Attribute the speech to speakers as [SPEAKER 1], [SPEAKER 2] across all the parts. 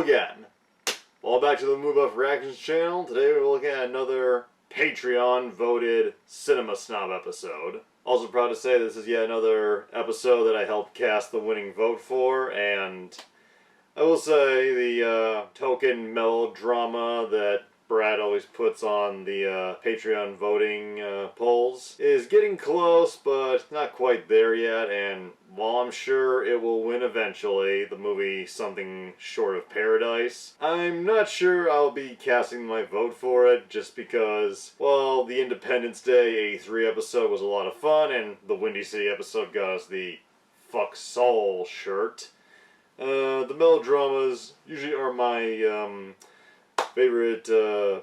[SPEAKER 1] again. Welcome back to the Movie Buff Reactions channel. Today we're looking at another Patreon-voted Cinema Snob episode. Also proud to say this is yet another episode that I helped cast the winning vote for, and I will say the token melodrama that Brad always puts on the Patreon voting polls is getting close, but not quite there yet, and while I'm sure it will win eventually, the movie Something Short of Paradise, I'm not sure I'll be casting my vote for it, just because, well, the Independence Day A3 episode was a lot of fun, and the Windy City episode got us the Fuck Soul shirt. The melodramas usually are my favorite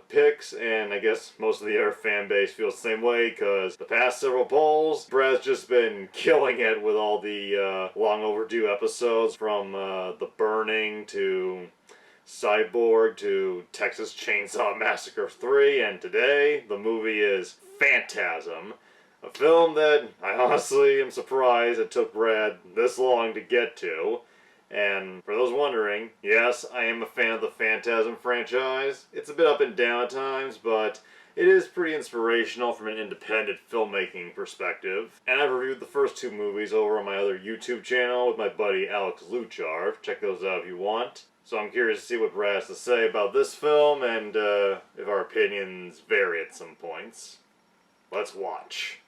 [SPEAKER 1] picks, and I guess most of the other fan base feels the same way, because the past several polls, Brad's just been killing it with all the long overdue episodes, from The Burning to Cyborg to Texas Chainsaw Massacre 3, and today the movie is Phantasm, a film that I honestly am surprised it took Brad this long to get to. And for those wondering, yes, I am a fan of the Phantasm franchise. It's a bit up and down at times, but it is pretty inspirational from an independent filmmaking perspective. And I've reviewed the first two movies over on my other YouTube channel with my buddy Alex Luchar. Check those out if you want. So I'm curious to see what Brad has to say about this film, and if our opinions vary at some points. Let's watch.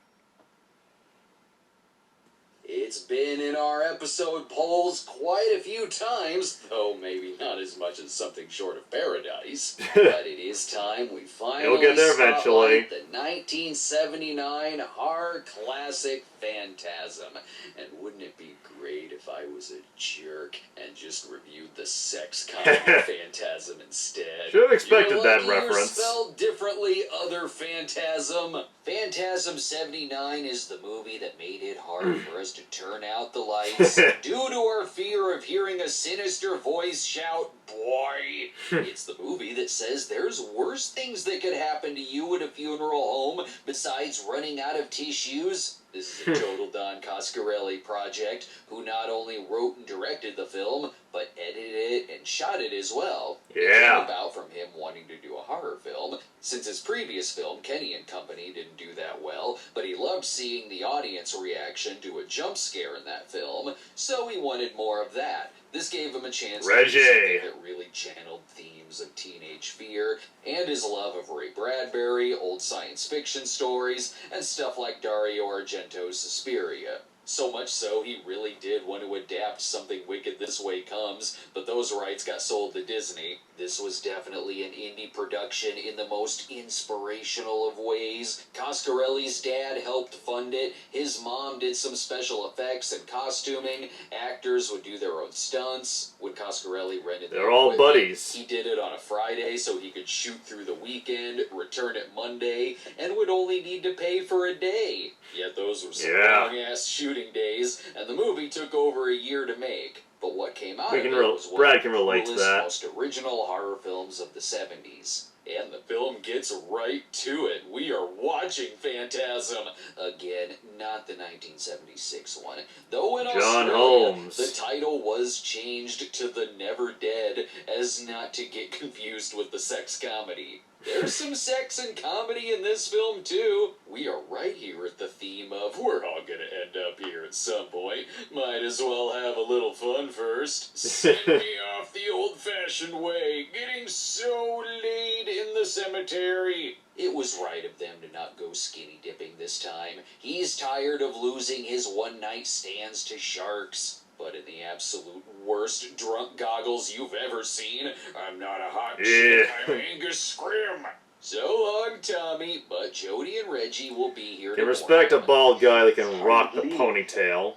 [SPEAKER 2] It's been in our episode polls quite a few times, though maybe not as much as Something Short of Paradise. But it is time we finally
[SPEAKER 1] get there eventually.
[SPEAKER 2] spotlight the 1979 horror classic Phantasm. And wouldn't it be great if I was a jerk and just reviewed the sex comedy Phantasm instead?
[SPEAKER 1] Should have expected that
[SPEAKER 2] You're
[SPEAKER 1] reference.
[SPEAKER 2] spelled differently, other Phantasm. Phantasm 79 is the movie that made it hard for us to turn out the lights due to our fear of hearing a sinister voice shout, "Boy!" It's the movie that says there's worse things that could happen to you at a funeral home besides running out of tissues. This is a total Don Coscarelli project, who not only wrote and directed the film, but edited it and shot it as well.
[SPEAKER 1] Yeah.
[SPEAKER 2] It came about from him wanting to do a horror film, since his previous film, Kenny and Company, didn't do that well, but he loved seeing the audience reaction to a jump scare in that film, so he wanted more of that. This gave him a chance to do something that really channeled themes of teenage fear and his love of Ray Bradbury, old science fiction stories, and stuff like Dario Argento's Suspiria. So much so, he really did want to adapt Something Wicked This Way Comes, but those rights got sold to Disney. This was definitely an indie production in the most inspirational of ways. Coscarelli's dad helped fund it, his mom did some special effects and costuming, actors would do their own stunts. When Coscarelli rented
[SPEAKER 1] They're all buddies.
[SPEAKER 2] he did it on a Friday so he could shoot through the weekend, return it Monday, and would only need to pay for a day. Yet those were some long-ass shooting days, and the movie took over a year to make. But what came out of it was one
[SPEAKER 1] Brad
[SPEAKER 2] of
[SPEAKER 1] can
[SPEAKER 2] the
[SPEAKER 1] relate to
[SPEAKER 2] coolest,
[SPEAKER 1] that.
[SPEAKER 2] most original horror films of the 70s. And the film gets right to it. We are watching Phantasm. Again, not the 1976 one. Though in
[SPEAKER 1] John
[SPEAKER 2] Australia,
[SPEAKER 1] Holmes.
[SPEAKER 2] the title was changed to The Never Dead, as not to get confused with the sex comedy. There's some sex and comedy in this film, too. We are right here at the theme of we're all gonna end up here at some point. Might as well have a little fun first. Send me off the old-fashioned way, getting so laid in the cemetery. It was right of them to not go skinny dipping this time. He's tired of losing his one-night stands to sharks. But in the absolute worst drunk goggles you've ever seen, I'm not a hot chick, I'm Angus Scrim. So long, Tommy, but Jody and Reggie will be here
[SPEAKER 1] Can respect a bald guy that can rock the ponytail.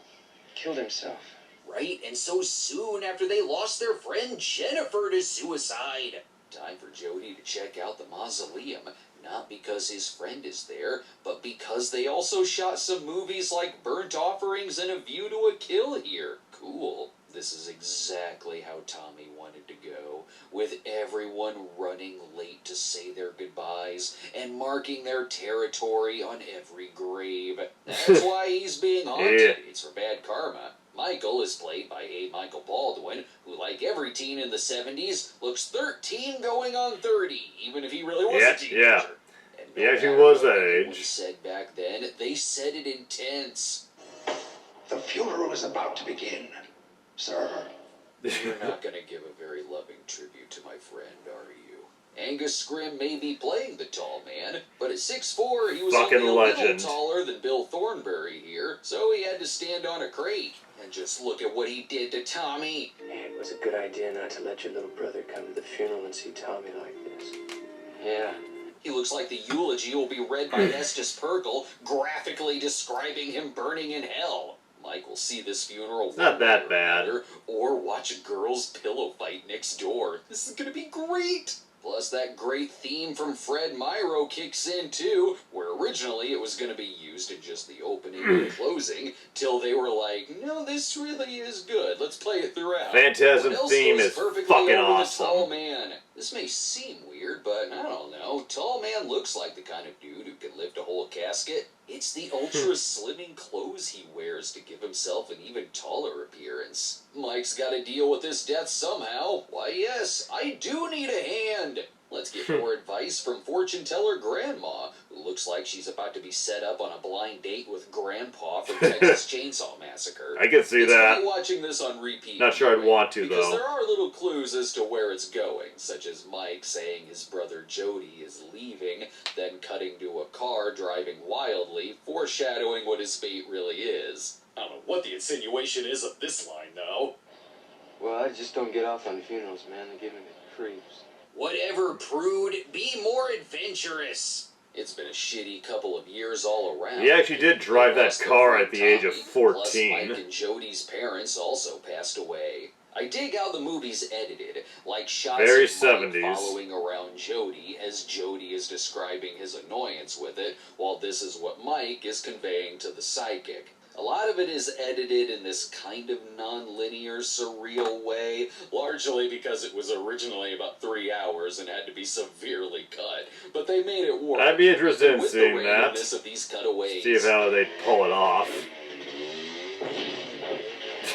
[SPEAKER 3] Killed himself.
[SPEAKER 2] Right, and so soon after they lost their friend Jennifer to suicide. Time for Jody to check out the mausoleum. Not because his friend is there, but because they also shot some movies like Burnt Offerings and A View to a Kill here. Cool. This is exactly how Tommy wanted to go, with everyone running late to say their goodbyes and marking their territory on every grave. That's why he's being haunted. It's for bad karma. Michael is played by A. Michael Baldwin, who, like every teen in the 70s, looks 13 going on 30, even if he really was a teenager.
[SPEAKER 1] Yeah.
[SPEAKER 2] And
[SPEAKER 1] He actually was that age.
[SPEAKER 2] He said back then, they said it intense.
[SPEAKER 3] The funeral is about to begin, sir.
[SPEAKER 2] You're not going to give a very loving tribute to my friend, are you? Angus Scrimm may be playing the tall man, but at 6'4", he was
[SPEAKER 1] Fucking
[SPEAKER 2] only a
[SPEAKER 1] legend.
[SPEAKER 2] little taller than Bill Thornbury here, so he had to stand on a crate. And just look at what he did to Tommy.
[SPEAKER 4] It was a good idea not to let your little brother come to the funeral and see Tommy like this. Yeah.
[SPEAKER 2] He looks like the eulogy will be read by Estes Perkle, graphically describing him burning in hell. Mike will see this funeral
[SPEAKER 1] not that bad.
[SPEAKER 2] Or watch a girls' pillow fight next door. This is gonna be great! Plus, that great theme from Fred Myrow kicks in, too, where originally it was going to be used in just the opening and closing, till they were like, no, this really is good. Let's play it throughout.
[SPEAKER 1] Phantasm theme is fucking awesome.
[SPEAKER 2] Tall man. This may seem weird, but I don't know. Tall man looks like the kind of dude who can lift a whole casket. It's the ultra-slimming clothes he wears to give himself an even taller appearance. Mike's got to deal with this death somehow. Why, yes, I do need a hand. Let's get more advice from fortune teller Grandma, who looks like she's about to be set up on a blind date with Grandpa from Texas Chainsaw Massacre.
[SPEAKER 1] I can see that.
[SPEAKER 2] It's watching this on repeat.
[SPEAKER 1] Not sure I'd want to,
[SPEAKER 2] because
[SPEAKER 1] though.
[SPEAKER 2] There are little clues as to where it's going, such as Mike saying his brother Jody is leaving, then cutting to a car driving wildly, foreshadowing what his fate really is. I don't know what the insinuation is of this line, though.
[SPEAKER 4] Well, I just don't get off on funerals, man. They give me the creeps.
[SPEAKER 2] Whatever, prude, be more adventurous. It's been a shitty couple of years all around.
[SPEAKER 1] He actually did drive that car at the age of 14.
[SPEAKER 2] Plus Mike and Jody's parents also passed away. I dig how the movie's edited, like shots
[SPEAKER 1] Very
[SPEAKER 2] of Mike
[SPEAKER 1] 70s.
[SPEAKER 2] following around Jody as Jody is describing his annoyance with it, while this is what Mike is conveying to the psychic. A lot of it is edited in this kind of non-linear, surreal way, largely because it was originally about 3 hours and had to be severely cut. But they made it work.
[SPEAKER 1] I'd be interested in
[SPEAKER 2] With
[SPEAKER 1] seeing
[SPEAKER 2] the
[SPEAKER 1] that.
[SPEAKER 2] randomness of these cutaways.
[SPEAKER 1] See how they pull it off.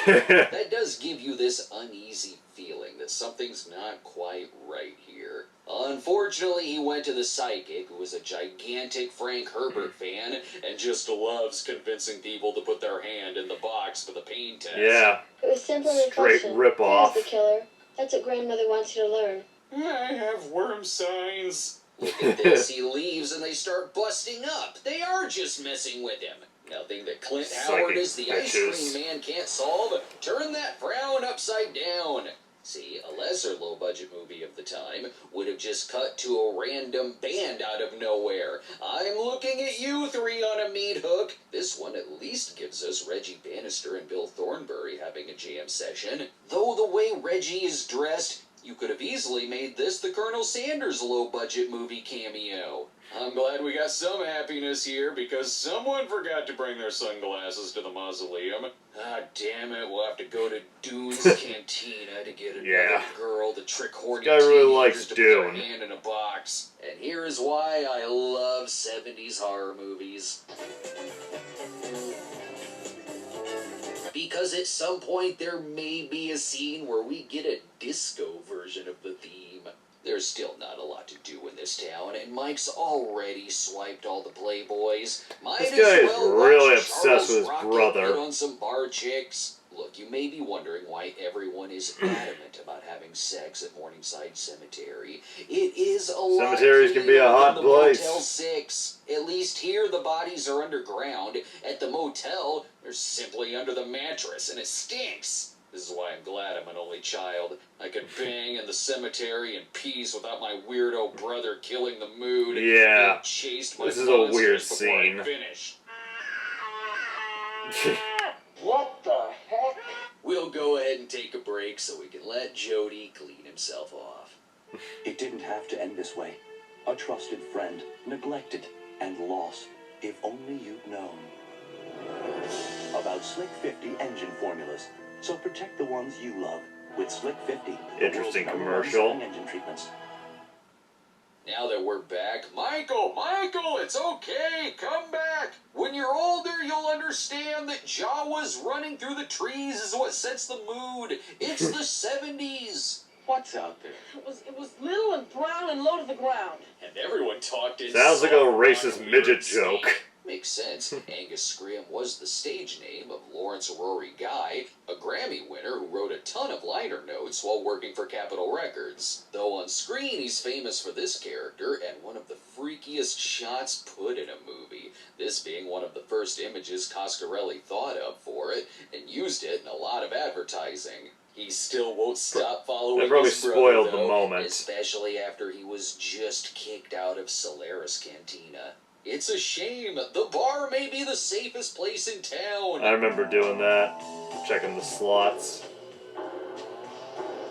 [SPEAKER 2] That does give you this uneasy feeling that something's not quite right here. Unfortunately, he went to the psychic, who is a gigantic Frank Herbert fan, and just loves convincing people to put their hand in the box for the pain test.
[SPEAKER 1] Yeah.
[SPEAKER 5] It was simple and
[SPEAKER 1] Straight
[SPEAKER 5] function.
[SPEAKER 1] rip-off.
[SPEAKER 5] There's the killer. That's what grandmother wants you to learn.
[SPEAKER 2] I have worm signs. Look at this, he leaves and they start busting up. They are just messing with him. Nothing that Clint Howard as the ice cream man can't solve. Turn that frown upside down. See, a lesser low-budget movie of the time would have just cut to a random band out of nowhere. I'm looking at you three on a meat hook. This one at least gives us Reggie Bannister and Bill Thornbury having a jam session. Though the way Reggie is dressed, you could have easily made this the Colonel Sanders low-budget movie cameo. I'm glad we got some happiness here, because someone forgot to bring their sunglasses to the mausoleum. Ah, damn it, we'll have to go to Dune's Cantina to get another girl to trick horny
[SPEAKER 1] This guy really
[SPEAKER 2] teenagers
[SPEAKER 1] likes
[SPEAKER 2] to
[SPEAKER 1] Dune.
[SPEAKER 2] put their hand in a box. And here is why I love 70s horror movies. Because at some point there may be a scene where we get a disco version of the theme. There's still not a lot to do in this town, and Mike's already swiped all the playboys. Might
[SPEAKER 1] This
[SPEAKER 2] as
[SPEAKER 1] guy is
[SPEAKER 2] well
[SPEAKER 1] really
[SPEAKER 2] watch
[SPEAKER 1] obsessed
[SPEAKER 2] Charles
[SPEAKER 1] with his
[SPEAKER 2] Rocket
[SPEAKER 1] brother.
[SPEAKER 2] hit on some bar chicks. Look, you may be wondering why everyone is adamant about having sex at Morningside Cemetery. It is a lot
[SPEAKER 1] Cemeteries can be a
[SPEAKER 2] cleaner
[SPEAKER 1] hot
[SPEAKER 2] than the
[SPEAKER 1] place.
[SPEAKER 2] Motel 6. At least here the bodies are underground. At the motel, they're simply under the mattress, and it stinks. This is why I'm glad I'm an only child. I could bang in the cemetery in peace without my weirdo brother killing the mood.
[SPEAKER 1] Yeah.
[SPEAKER 2] and chased my
[SPEAKER 1] This is a weird
[SPEAKER 2] monsters before I
[SPEAKER 1] scene.
[SPEAKER 2] finish.
[SPEAKER 3] What the heck?
[SPEAKER 2] We'll go ahead and take a break so we can let Jody clean himself off.
[SPEAKER 6] It didn't have to end this way. A trusted friend, neglected and lost. If only you'd known. About Slick 50 engine formulas. So protect the ones you love with Slick 50. the
[SPEAKER 1] Interesting
[SPEAKER 6] world's #1
[SPEAKER 1] commercial.
[SPEAKER 6] selling engine treatments.
[SPEAKER 2] Now that we're back, Michael, it's okay, come back. When you're older, you'll understand that Jawas running through the trees is what sets the mood. It's the 70s.
[SPEAKER 6] What's out there?
[SPEAKER 7] It was little and brown and low to the ground.
[SPEAKER 2] And everyone talked in
[SPEAKER 1] Sounds like a
[SPEAKER 2] soft
[SPEAKER 1] racist
[SPEAKER 2] rock
[SPEAKER 1] midget
[SPEAKER 2] lyrics.
[SPEAKER 1] joke.
[SPEAKER 2] Makes sense. Angus Scrim was the stage name of Lawrence Rory Guy, a Grammy winner who wrote a ton of liner notes while working for Capitol Records. Though on screen he's famous for this character and one of the freakiest shots put in a movie, this being one of the first images Coscarelli thought of for it and used it in a lot of advertising. He still won't stop following
[SPEAKER 1] That probably
[SPEAKER 2] his brother,
[SPEAKER 1] spoiled the
[SPEAKER 2] though,
[SPEAKER 1] moment.
[SPEAKER 2] especially after he was just kicked out of Solaris Cantina. It's a shame. The bar may be the safest place in town.
[SPEAKER 1] I remember doing that. Checking the slots.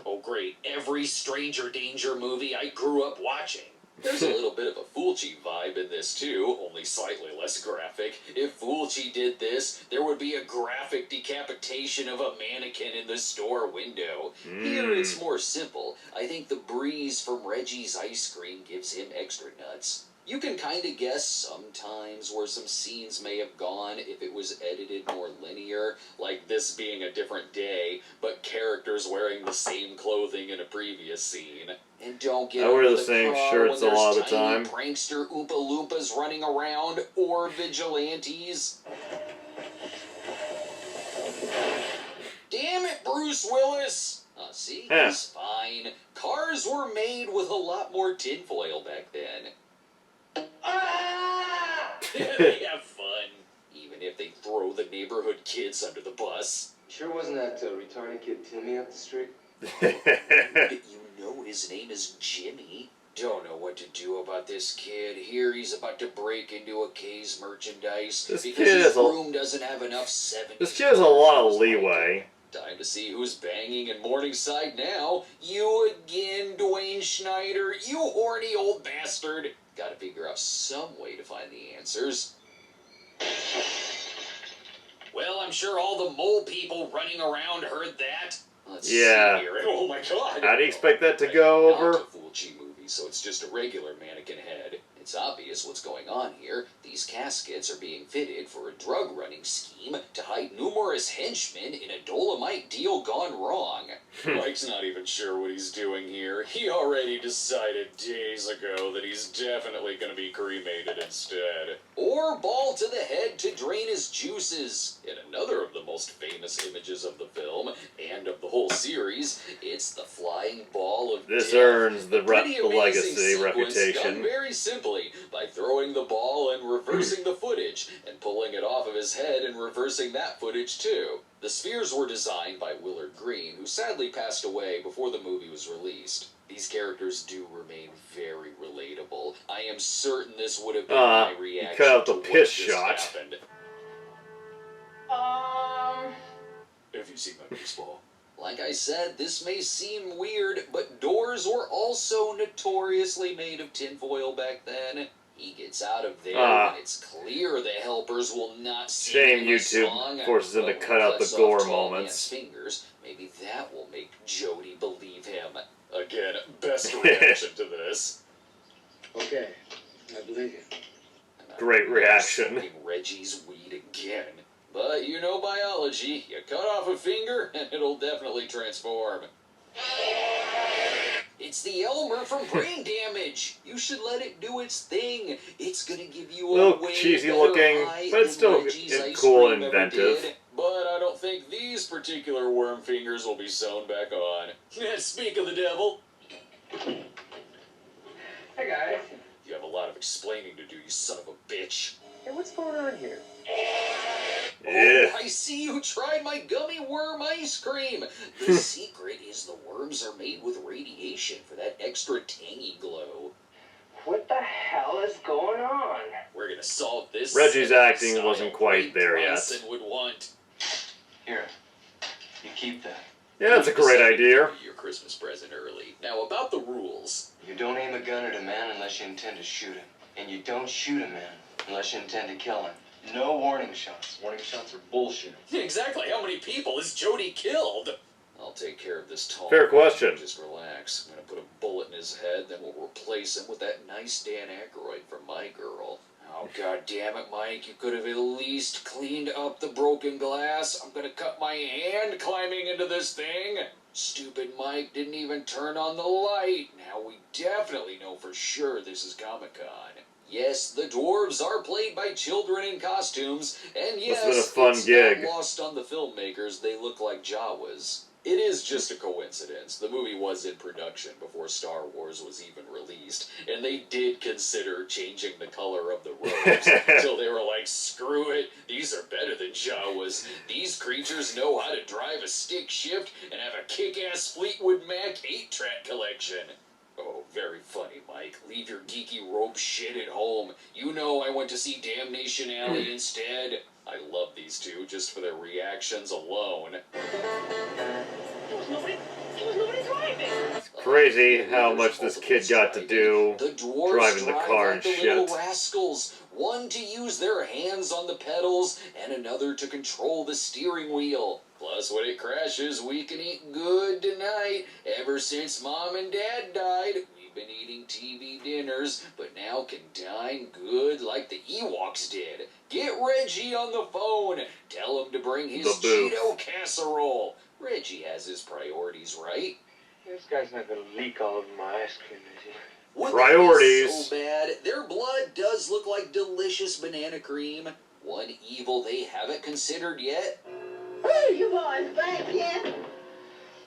[SPEAKER 2] Oh great, every Stranger Danger movie I grew up watching. There's a little bit of a Fulci vibe in this too, only slightly less graphic. If Fulci did this, there would be a graphic decapitation of a mannequin in the store window. Here it's more simple. I think the breeze from Reggie's ice cream gives him extra nuts. You can kind of guess sometimes where some scenes may have gone if it was edited more linear, like this being a different day, but characters wearing the same clothing in a previous scene. And don't get
[SPEAKER 1] I wear
[SPEAKER 2] under
[SPEAKER 1] the same
[SPEAKER 2] car
[SPEAKER 1] shirts
[SPEAKER 2] when
[SPEAKER 1] a lot of
[SPEAKER 2] there's
[SPEAKER 1] the
[SPEAKER 2] tiny
[SPEAKER 1] time.
[SPEAKER 2] prankster Oompa Loompas running around, or vigilantes. Damn it, Bruce Willis! See,
[SPEAKER 1] Yeah.
[SPEAKER 2] he's fine. Cars were made with a lot more tinfoil back then. They have fun, even if they throw the neighborhood kids under the bus.
[SPEAKER 4] Sure wasn't that retarded kid Timmy up the street?
[SPEAKER 2] You know his name is Jimmy. Don't know what to do about this kid. Here he's about to break into a K's merchandise
[SPEAKER 1] This
[SPEAKER 2] because
[SPEAKER 1] kid
[SPEAKER 2] his
[SPEAKER 1] is a-
[SPEAKER 2] room doesn't have enough 70s.
[SPEAKER 1] This kid has a lot of leeway.
[SPEAKER 2] Time to see who's banging in Morningside now. You again, Dwayne Schneider. You horny old bastard. Gotta figure out some way to find the answers. Well, I'm sure all the mole people running around heard that. Let's
[SPEAKER 1] Yeah.
[SPEAKER 2] see here. Oh my god.
[SPEAKER 1] How do you expect that to go
[SPEAKER 2] Not
[SPEAKER 1] over?
[SPEAKER 2] a Fulci movie, so it's just a regular mannequin head. It's obvious what's going on here. These caskets are being fitted for a drug-running scheme to hide numerous henchmen in a Dolomite deal gone wrong. Mike's not even sure what he's doing here. He already decided days ago that he's definitely going to be cremated instead. Or ball to the head to drain his juices. In another of the most famous images of the film, and of the whole series, it's the flying ball of
[SPEAKER 1] This
[SPEAKER 2] death.
[SPEAKER 1] earns the
[SPEAKER 2] A pretty amazing
[SPEAKER 1] legacy
[SPEAKER 2] sequence
[SPEAKER 1] reputation.
[SPEAKER 2] Done very simply by throwing the ball and reversing the footage, and pulling it off of his head and reversing that footage too. The spheres were designed by Willard Green, who sadly passed away before the movie was released. These characters do remain very relatable. I am certain this would have been my
[SPEAKER 1] you
[SPEAKER 2] reaction
[SPEAKER 1] cut out
[SPEAKER 2] to
[SPEAKER 1] the
[SPEAKER 2] what
[SPEAKER 1] piss
[SPEAKER 2] just
[SPEAKER 1] shot.
[SPEAKER 2] happened. Have you seen my baseball? Like I said, this may seem weird, but doors were also notoriously made of tinfoil back then. He gets out of there when it's clear the helpers will not sing
[SPEAKER 1] Shame
[SPEAKER 2] him a
[SPEAKER 1] YouTube
[SPEAKER 2] song.
[SPEAKER 1] forces him to
[SPEAKER 2] But
[SPEAKER 1] cut out the
[SPEAKER 2] cuts off
[SPEAKER 1] gore
[SPEAKER 2] Tall
[SPEAKER 1] moments.
[SPEAKER 2] Man's fingers. Maybe that will make Jody believe him. Again, best reaction to this.
[SPEAKER 4] Okay, I believe you.
[SPEAKER 2] And I'm
[SPEAKER 1] Great reaction.
[SPEAKER 2] smoking Reggie's weed again. But you know biology. You cut off a finger, and it'll definitely transform. It's the Elmer from Brain Damage. You should let it do its thing. It's gonna give you a
[SPEAKER 1] Little
[SPEAKER 2] way
[SPEAKER 1] cheesy
[SPEAKER 2] better
[SPEAKER 1] looking,
[SPEAKER 2] high
[SPEAKER 1] but it's
[SPEAKER 2] than
[SPEAKER 1] still
[SPEAKER 2] Reggie's ice
[SPEAKER 1] cool
[SPEAKER 2] cream
[SPEAKER 1] and
[SPEAKER 2] ever
[SPEAKER 1] inventive.
[SPEAKER 2] did. But I don't think these particular worm fingers will be sewn back on. Speak of the devil.
[SPEAKER 4] Hey guys.
[SPEAKER 2] You have a lot of explaining to do, you son of a bitch.
[SPEAKER 4] Hey, what's going on here?
[SPEAKER 1] Yeah.
[SPEAKER 2] Oh, I see you tried my gummy worm ice cream. The secret is the worms are made with radiation for that extra tangy glow.
[SPEAKER 4] What the hell is going on?
[SPEAKER 2] We're gonna solve this.
[SPEAKER 1] Reggie's
[SPEAKER 2] Cinema
[SPEAKER 1] acting
[SPEAKER 2] style
[SPEAKER 1] wasn't quite
[SPEAKER 2] Wade
[SPEAKER 1] there yet.
[SPEAKER 2] Bronson would want.
[SPEAKER 6] Here, you keep that.
[SPEAKER 1] Yeah, that's a great
[SPEAKER 2] Decided to
[SPEAKER 1] idea.
[SPEAKER 2] give you your Christmas present early. Now about the rules.
[SPEAKER 4] You don't aim a gun at a man unless you intend to shoot him. And you don't shoot a man unless you intend to kill him. No warning shots. Warning shots are bullshit.
[SPEAKER 2] Exactly how many people has Jody killed? I'll take care of this tall.
[SPEAKER 1] Fair question.
[SPEAKER 2] Just relax. I'm gonna put a bullet bullet in his head, then we'll replace him with that nice Dan Aykroyd from My Girl. Oh, god damn it, Mike. You could have at least cleaned up the broken glass. I'm gonna cut my hand climbing into this thing. Stupid Mike didn't even turn on the light. Now we definitely know for sure this is Comic-Con. Yes, the dwarves are played by children in costumes, and yes,
[SPEAKER 1] Must've been a fun
[SPEAKER 2] it's
[SPEAKER 1] gig.
[SPEAKER 2] not lost on the filmmakers, they look like Jawas. It is just a coincidence. The movie was in production before Star Wars was even released, and they did consider changing the color of the robes, till they were like, screw it, these are better than Jawas. These creatures know how to drive a stick shift and have a kick-ass Fleetwood Mac 8-track collection. Oh, very funny, Mike. Leave your geeky robe shit at home. You know I went to see Damnation Alley instead. I love these two just for their reactions alone.
[SPEAKER 7] There was nobody driving.
[SPEAKER 1] Crazy how much this kid got to do
[SPEAKER 2] The dwarves
[SPEAKER 1] driving the
[SPEAKER 2] drive
[SPEAKER 1] car
[SPEAKER 2] like
[SPEAKER 1] and
[SPEAKER 2] the
[SPEAKER 1] shit.
[SPEAKER 2] little rascals. One to use their hands on the pedals, and another to control the steering wheel. Plus, when it crashes, we can eat good tonight. Ever since Mom and Dad died, we've been eating TV dinners, but now can dine good like the Ewoks did. Get Reggie on the phone. Tell him to bring his
[SPEAKER 1] The booth.
[SPEAKER 2] Cheeto casserole. Reggie has his priorities, right?
[SPEAKER 4] This guy's not gonna leak all of my ice cream, is he?
[SPEAKER 2] Would
[SPEAKER 1] Priorities.
[SPEAKER 2] that be so bad? Their blood does look like delicious banana cream. One evil they haven't considered yet.
[SPEAKER 7] Hey, you boys back yet?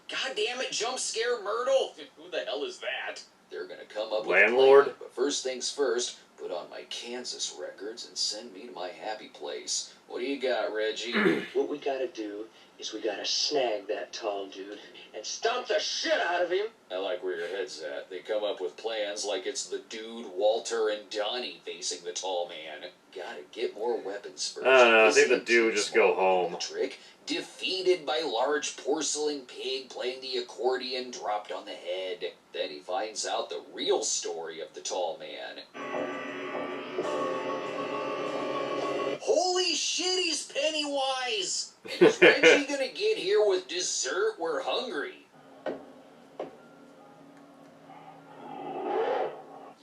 [SPEAKER 2] God damn it, jump scare Myrtle! Who the hell is that? They're gonna come up with
[SPEAKER 1] Landlord?
[SPEAKER 2] a plan, but first things first, put on my Kansas records and send me to my happy place. What do you got, Reggie?
[SPEAKER 8] What we gotta do is we gotta snag that tall dude and stomp the shit out of him.
[SPEAKER 2] I like where your head's at. They come up with plans like it's the dude, Walter, and Donnie facing the tall man. Gotta get more weapons first.
[SPEAKER 1] I don't know, I
[SPEAKER 2] This
[SPEAKER 1] think the
[SPEAKER 2] ain't
[SPEAKER 1] dude
[SPEAKER 2] too
[SPEAKER 1] just go
[SPEAKER 2] small
[SPEAKER 1] home.
[SPEAKER 2] Trick. Defeated by large porcelain pig playing the accordion dropped on the head. Then he finds out the real story of the tall man. Holy shit, he's Pennywise! And is Reggie gonna get here with dessert? We're hungry.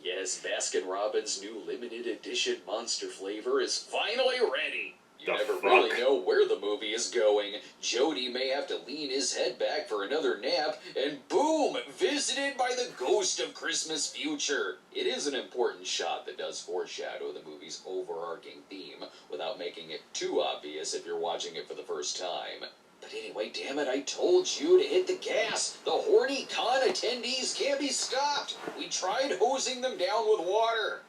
[SPEAKER 2] Yes, Baskin-Robbins' new limited edition monster flavor is finally ready. You
[SPEAKER 1] The
[SPEAKER 2] never
[SPEAKER 1] fuck?
[SPEAKER 2] really know where the movie is going. Jody may have to lean his head back for another nap, and boom! Visited by the ghost of Christmas future. It is an important shot that does foreshadow the movie's overarching theme, without making it too obvious if you're watching it for the first time. But anyway, damn it, I told you to hit the gas. The horny con attendees can't be stopped. We tried hosing them down with water.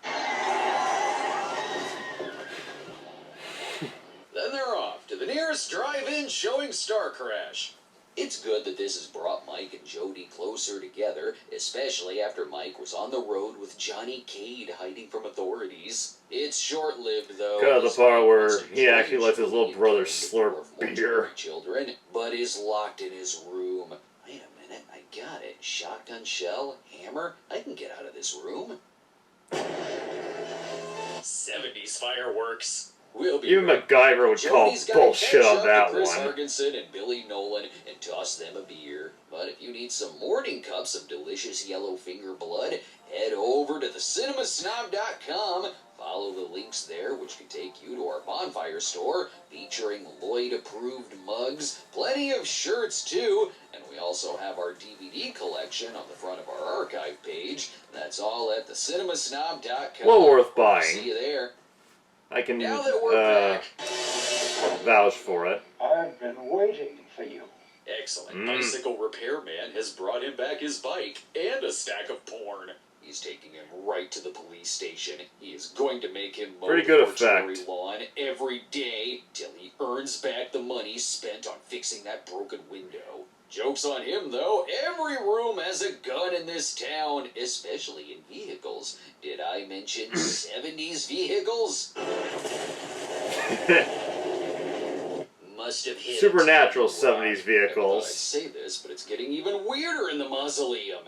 [SPEAKER 2] Then they're off to the nearest drive-in showing Star Crash. It's good that this has brought Mike and Jody closer together, especially after Mike was on the road with Johnny Cade hiding from authorities. It's short-lived, though.
[SPEAKER 1] Cut out the
[SPEAKER 2] as
[SPEAKER 1] part
[SPEAKER 2] Mike
[SPEAKER 1] where
[SPEAKER 2] wants to
[SPEAKER 1] he
[SPEAKER 2] join
[SPEAKER 1] actually lets his little
[SPEAKER 2] Jody
[SPEAKER 1] brother
[SPEAKER 2] and
[SPEAKER 1] slurp
[SPEAKER 2] dwarf
[SPEAKER 1] beer.
[SPEAKER 2] mortuary children, but is locked in his room. Wait a minute, I got it. Shotgun shell, hammer. I can get out of this room. 70s fireworks. We'll be
[SPEAKER 1] Even
[SPEAKER 2] right
[SPEAKER 1] MacGyver would call
[SPEAKER 2] Jody's gotta
[SPEAKER 1] bullshit
[SPEAKER 2] catch
[SPEAKER 1] on
[SPEAKER 2] up
[SPEAKER 1] that
[SPEAKER 2] to Chris
[SPEAKER 1] one.
[SPEAKER 2] Hargensen and Billy Nolan and toss them a beer. But if you need some morning cups of delicious yellow finger blood, head over to theCinemaSnob.com. Follow the links there, which can take you to our bonfire store, featuring Lloyd-approved mugs, plenty of shirts too, and we also have our DVD collection on the front of our archive page. That's all at theCinemaSnob.com.
[SPEAKER 1] Well worth buying.
[SPEAKER 2] See you there.
[SPEAKER 1] I can
[SPEAKER 2] Now that we're back.
[SPEAKER 1] vouch for it.
[SPEAKER 3] I've been waiting for you.
[SPEAKER 2] Excellent. Bicycle repairman has brought him back his bike and a stack of porn. He's taking him right to the police station. He is going to make him mow
[SPEAKER 1] Pretty
[SPEAKER 2] the
[SPEAKER 1] good
[SPEAKER 2] mortuary
[SPEAKER 1] effect.
[SPEAKER 2] lawn every day till he earns back the money spent on fixing that broken window. Joke's on him, though. Every room has a gun in this town, especially in vehicles. Did I mention 70s vehicles? Must have hit
[SPEAKER 1] Supernatural
[SPEAKER 2] a
[SPEAKER 1] 70s
[SPEAKER 2] rock. I
[SPEAKER 1] vehicles.
[SPEAKER 2] thought I'd say this, but it's getting even weirder in the mausoleum.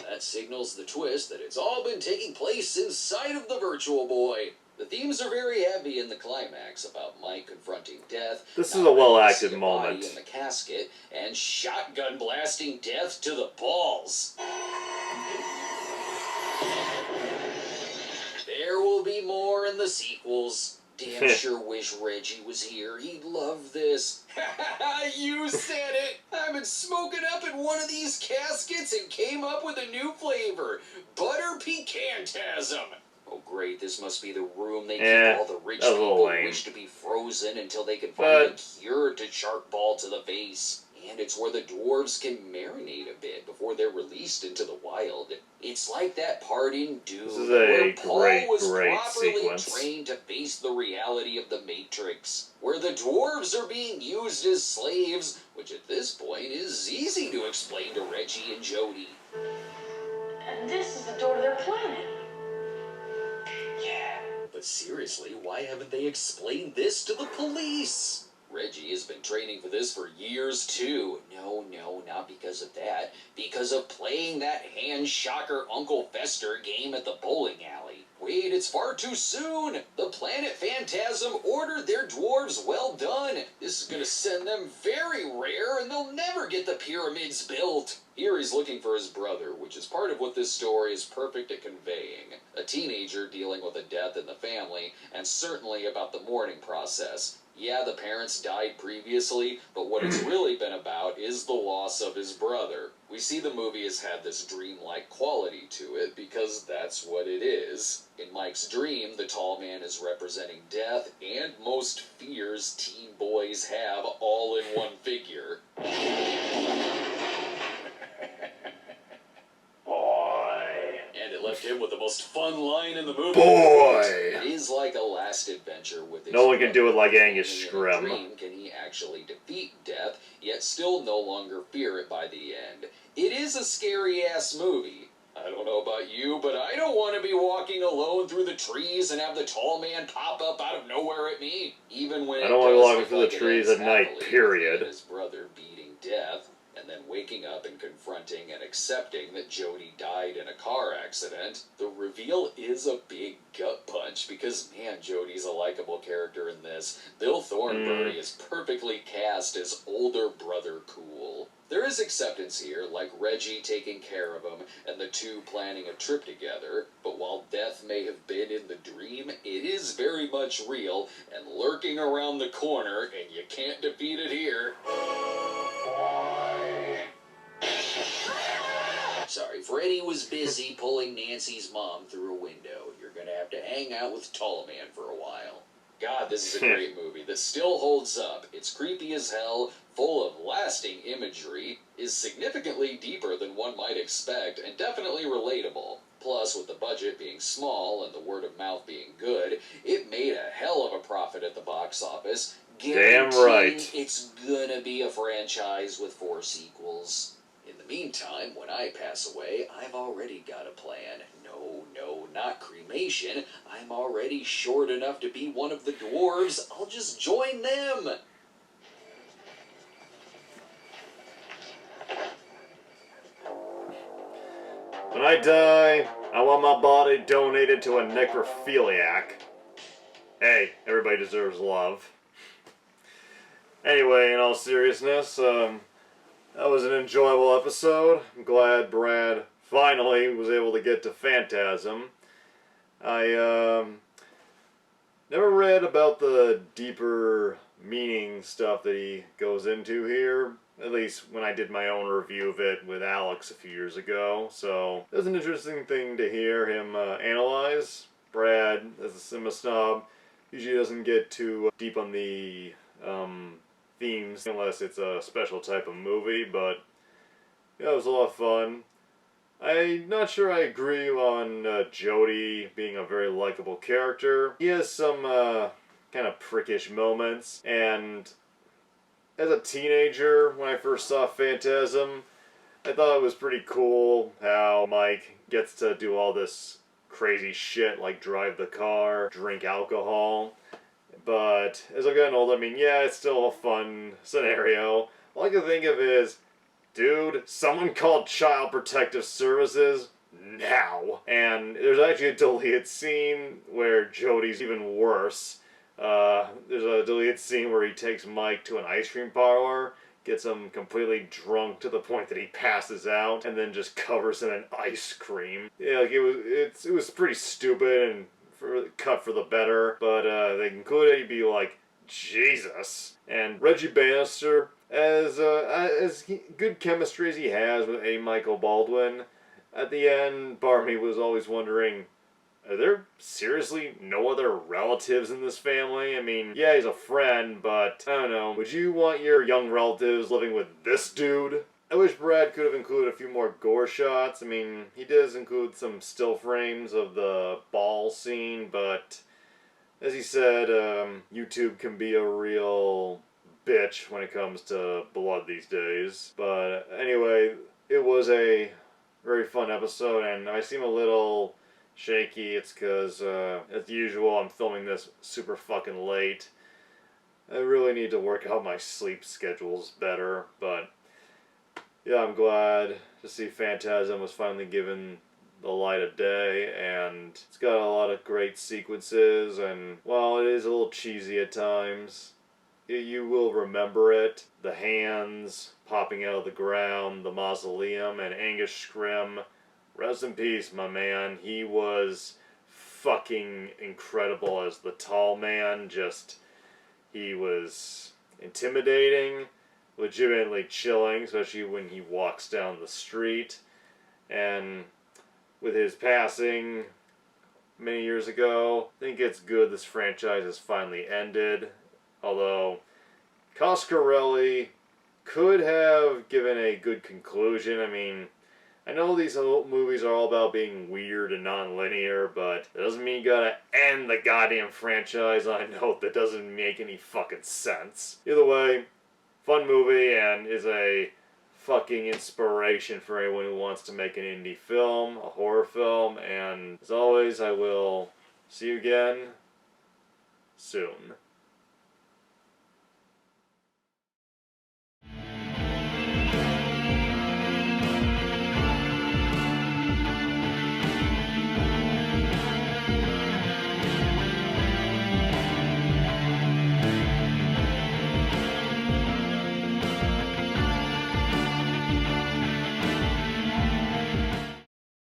[SPEAKER 2] That signals the twist that it's all been taking place inside of the Virtual Boy. The themes are very heavy in the climax about Mike confronting death.
[SPEAKER 1] This is a well-acted
[SPEAKER 2] body
[SPEAKER 1] moment.
[SPEAKER 2] in the casket and shotgun blasting death to the balls. There will be more in the sequels. Damn sure wish Reggie was here. He'd love this. You said it! I've been smoking up in one of these caskets and came up with a new flavor. Butter Pecantasm. Oh great, this must be the room they keep all the rich people who wish to be frozen until they can find a cure to shark ball to the face. And it's where the dwarves can marinate a bit before they're released into the wild. It's like that part in Dune where Paul was properly trained to face the reality of the Matrix, where the dwarves are being used as slaves, which at this point is easy to explain to Reggie and Jody.
[SPEAKER 7] And this is the door to their planet.
[SPEAKER 2] Yeah, but seriously, why haven't they explained this to the police? Reggie has been training for this for years, too. No, not because of that. Because of playing that hand-shocker Uncle Fester game at the bowling alley. Wait, it's far too soon! The planet Phantasm ordered their dwarves well done. This is gonna send them very rare, and they'll never get the pyramids built. Here he's looking for his brother, which is part of what this story is perfect at conveying. A teenager dealing with a death in the family, and certainly about the mourning process. Yeah, the parents died previously, but what it's really been about is the loss of his brother. We see the movie has had this dreamlike quality to it because that's what it is. In Mike's dream, the tall man is representing death and most fears teen boys have all in one figure. And it left him with the most fun line in the movie.
[SPEAKER 1] Boy!
[SPEAKER 2] It is like a last adventure with his
[SPEAKER 1] no one can do it like Angus
[SPEAKER 2] Only in a
[SPEAKER 1] Scrimm.
[SPEAKER 2] dream can he actually defeat death, yet still no longer fear it by the end. It is a scary-ass movie. I don't know about you, but I don't want to be walking alone through the trees and have the tall man pop up out of nowhere at me. Even when
[SPEAKER 1] I don't want to walk through the trees at night, period.
[SPEAKER 2] His brother beating death, and then waking up and confronting and accepting that Jody died in a car accident. The reveal is a big gut punch because, man, Jody's a likable character in this. Bill Thornbury is perfectly cast as older brother cool. There is acceptance here, like Reggie taking care of him and the two planning a trip together, but while death may have been in the dream, it is very much real and lurking around the corner, and you can't defeat it here. Sorry, Freddy was busy pulling Nancy's mom through a window. You're gonna have to hang out with Tall Man for a while. God, this is a great movie that still holds up. It's creepy as hell, full of lasting imagery, is significantly deeper than one might expect, and definitely relatable. Plus, with the budget being small and the word of mouth being good, it made a hell of a profit at the box office.
[SPEAKER 1] Damn right.
[SPEAKER 2] It's gonna be a franchise with 4 sequels. In the meantime, when I pass away, I've already got a plan. No, not cremation. I'm already short enough to be one of the dwarves. I'll just join them.
[SPEAKER 1] When I die, I want my body donated to a necrophiliac. Hey, everybody deserves love. Anyway, in all seriousness, that was an enjoyable episode. I'm glad Brad finally was able to get to Phantasm. I never read about the deeper meaning stuff that he goes into here, at least when I did my own review of it with Alex a few years ago, so it was an interesting thing to hear him analyze. Brad, as a Cinema Snob, usually doesn't get too deep on the themes unless it's a special type of movie, but yeah, it was a lot of fun. I'm not sure I agree on Jody being a very likable character. He has some kind of prickish moments, and as a teenager, when I first saw Phantasm, I thought it was pretty cool how Mike gets to do all this crazy shit like drive the car, drink alcohol. But as I've gotten older, I mean, yeah, it's still a fun scenario. All I can think of is, dude, someone called Child Protective Services. now. And there's actually a deleted scene where Jody's even worse. There's a deleted scene where he takes Mike to an ice cream parlor, gets him completely drunk to the point that he passes out, and then just covers him in ice cream. Yeah, like it was pretty stupid and cut for the better, but they concluded he'd be like, Jesus. And Reggie Bannister, as good chemistry as he has with A. Michael Baldwin, at the end, part of me was always wondering, are there seriously no other relatives in this family? I mean, yeah, he's a friend, but I don't know. Would you want your young relatives living with this dude? I wish Brad could have included a few more gore shots. I mean, he does include some still frames of the ball scene, but as he said, YouTube can be a real bitch when it comes to blood these days. But anyway, it was a very fun episode, and I seem a little shaky. It's because, as usual, I'm filming this super fucking late. I really need to work out my sleep schedules better, but yeah, I'm glad to see Phantasm was finally given the light of day, and it's got a lot of great sequences, and while it is a little cheesy at times, you will remember it. The hands popping out of the ground, the mausoleum, and Angus Scrimm. Rest in peace, my man. He was fucking incredible as the tall man. He was intimidating, legitimately chilling, especially when he walks down the street. And with his passing many years ago, I think it's good this franchise has finally ended. Although, Coscarelli could have given a good conclusion. I mean, I know these movies are all about being weird and non-linear, but that doesn't mean you gotta end the goddamn franchise on a note that doesn't make any fucking sense. Either way, fun movie, and is a fucking inspiration for anyone who wants to make an indie film, a horror film, and as always, I will see you again soon.